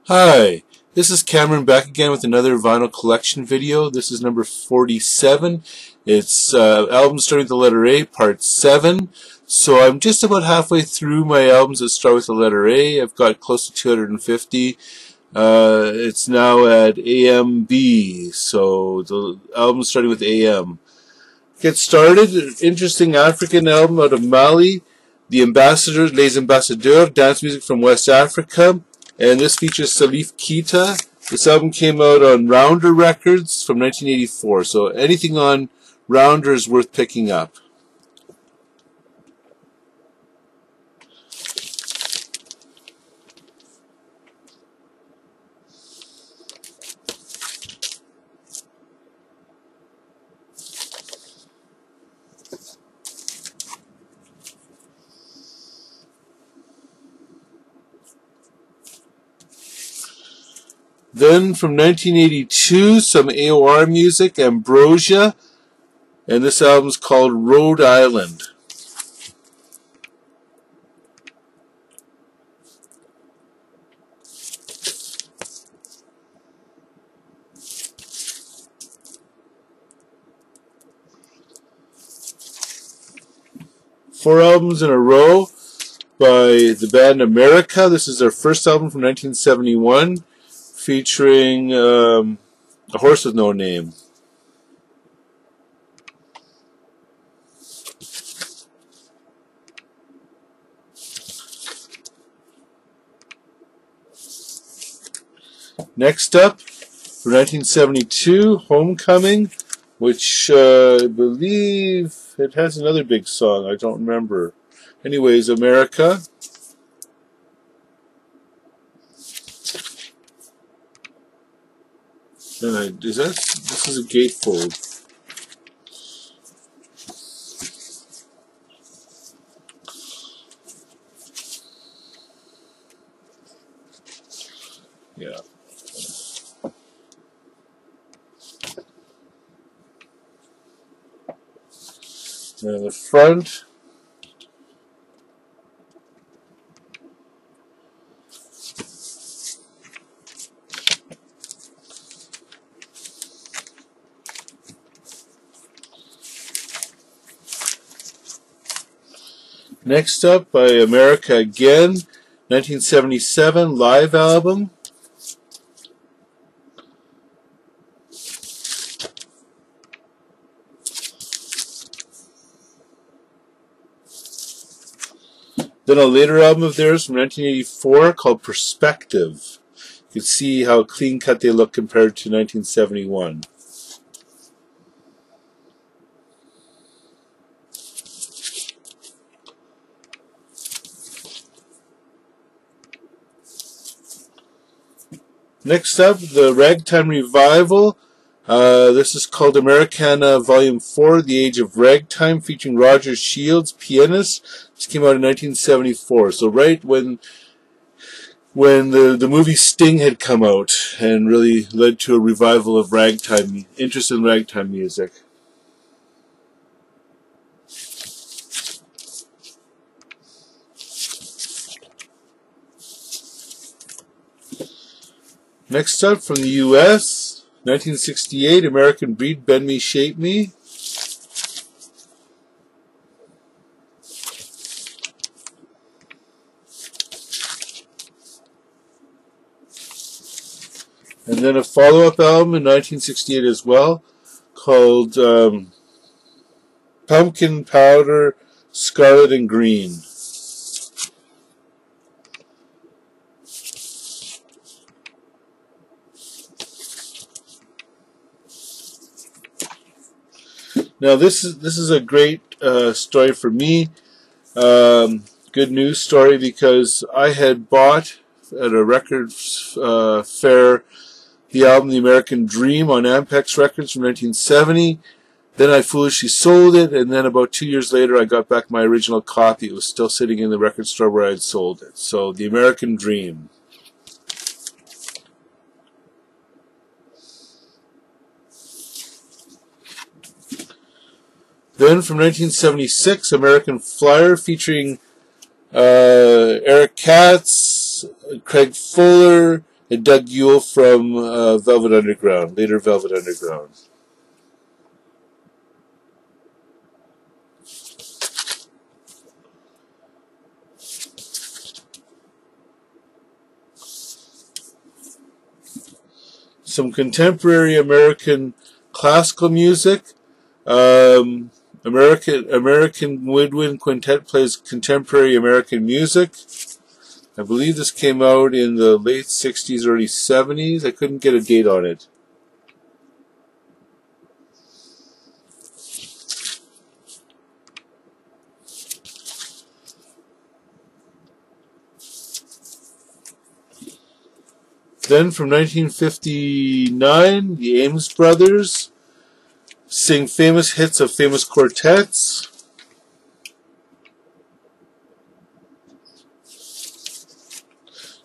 Hi, this is Cameron back again with another vinyl collection video. This is number 47. It's albums starting with the letter A, part 7. So I'm just about halfway through my albums that start with the letter A. I've got close to 250. It's now at AMB, so the album's starting with AM. Get started. Interesting African album out of Mali. The Ambassadors, Les Ambassadeurs, dance music from West Africa. And this features Salif Keita. This album came out on Rounder Records from 1984. So anything on Rounder is worth picking up. Then from 1982, some AOR music, Ambrosia, and this album's called Rhode Island. Four albums in a row by the band America. This is their first album from 1971. Featuring A Horse with No Name. Next up, from 1972, Homecoming, which I believe it has another big song. I don't remember. Anyways, America. This is a gatefold. Yeah. And the front. Next up, by America again, 1977 live album. Then a later album of theirs from 1984 called Perspective. You can see how clean cut they look compared to 1971. Next up, the Ragtime Revival. This is called Americana Volume 4, The Age of Ragtime, featuring Roger Shields, pianist. This came out in 1974. So right when the movie Sting had come out and really led to a revival of ragtime, interest in ragtime music. Next up, from the U.S., 1968, American Breed, Bend Me, Shape Me. And then a follow-up album in 1968 as well, called Pumpkin Powder, Scarlet and Green. Now this is a great story for me. Good news story, because I had bought at a record fair the album The American Dream on Ampex Records from 1970. Then I foolishly sold it, and then about 2 years later I got back my original copy. It was still sitting in the record store where I had sold it. So The American Dream. Then from 1976, American Flyer, featuring Eric Katz, Craig Fuller, and Doug Yule from Velvet Underground, later Velvet Underground. Some contemporary American classical music. American Woodwind Quintet plays contemporary American music. I believe this came out in the late 60s, early 70s. I couldn't get a date on it. Then from 1959, the Ames Brothers sing famous hits of famous quartets.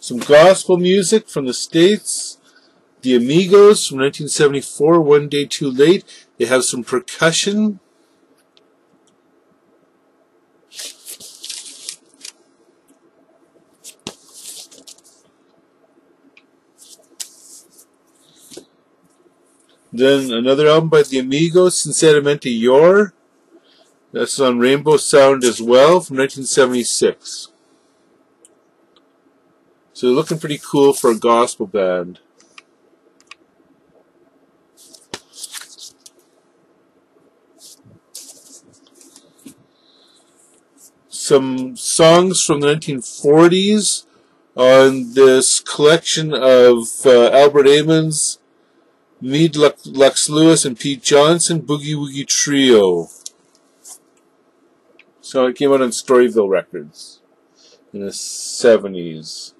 Some gospel music from the States. The Amigos from 1974, One Day Too Late. They have some percussion. Then another album by the Amigos, Sinceramente Your. That's on Rainbow Sound as well, from 1976. So they're looking pretty cool for a gospel band. Some songs from the 1940s on this collection of Albert Amon's Meade Lux Lewis and Pete Johnson, Boogie Woogie Trio. So it came out on Storyville Records in the 70s.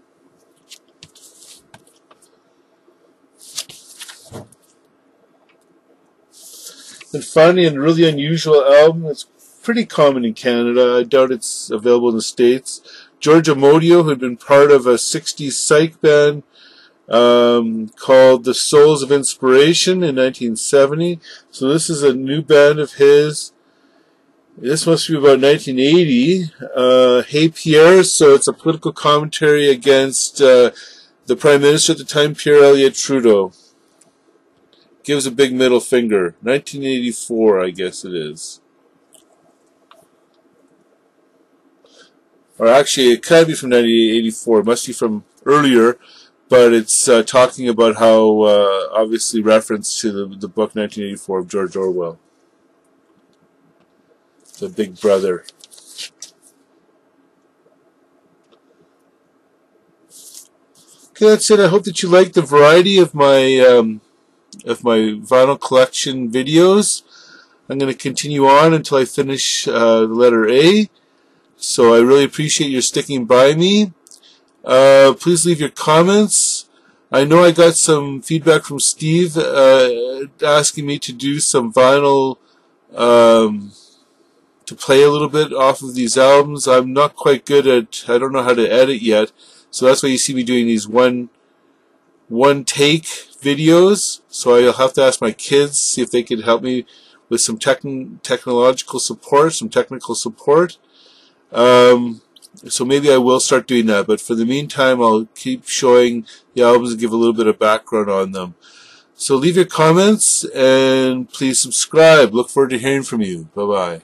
And finally, a really unusual album that's pretty common in Canada. I doubt it's available in the States. George Amodio, who had been part of a 60s psych band called The Souls of Inspiration in 1970. So this is a new band of his. This must be about 1980. Hey Pierre, so it's a political commentary against the Prime Minister at the time, Pierre Elliott Trudeau. Gives a big middle finger. 1984, I guess it is. Or actually, it can't be from 1984. It must be from earlier. But it's talking about how, obviously, reference to the book 1984 of George Orwell. The Big Brother. Okay, that's it. I hope that you liked the variety of my vinyl collection videos. I'm going to continue on until I finish the letter A. So I really appreciate your sticking by me. Please leave your comments. I know I got some feedback from Steve asking me to do some vinyl to play a little bit off of these albums. I'm not quite good at, I don't know how to edit yet, so that's why you see me doing these one take videos. So I'll have to ask my kids, see if they could help me with some technological support, some technical support. So maybe I will start doing that, but for the meantime I'll keep showing the albums and give a little bit of background on them. So leave your comments and please subscribe. Look forward to hearing from you. Bye-bye.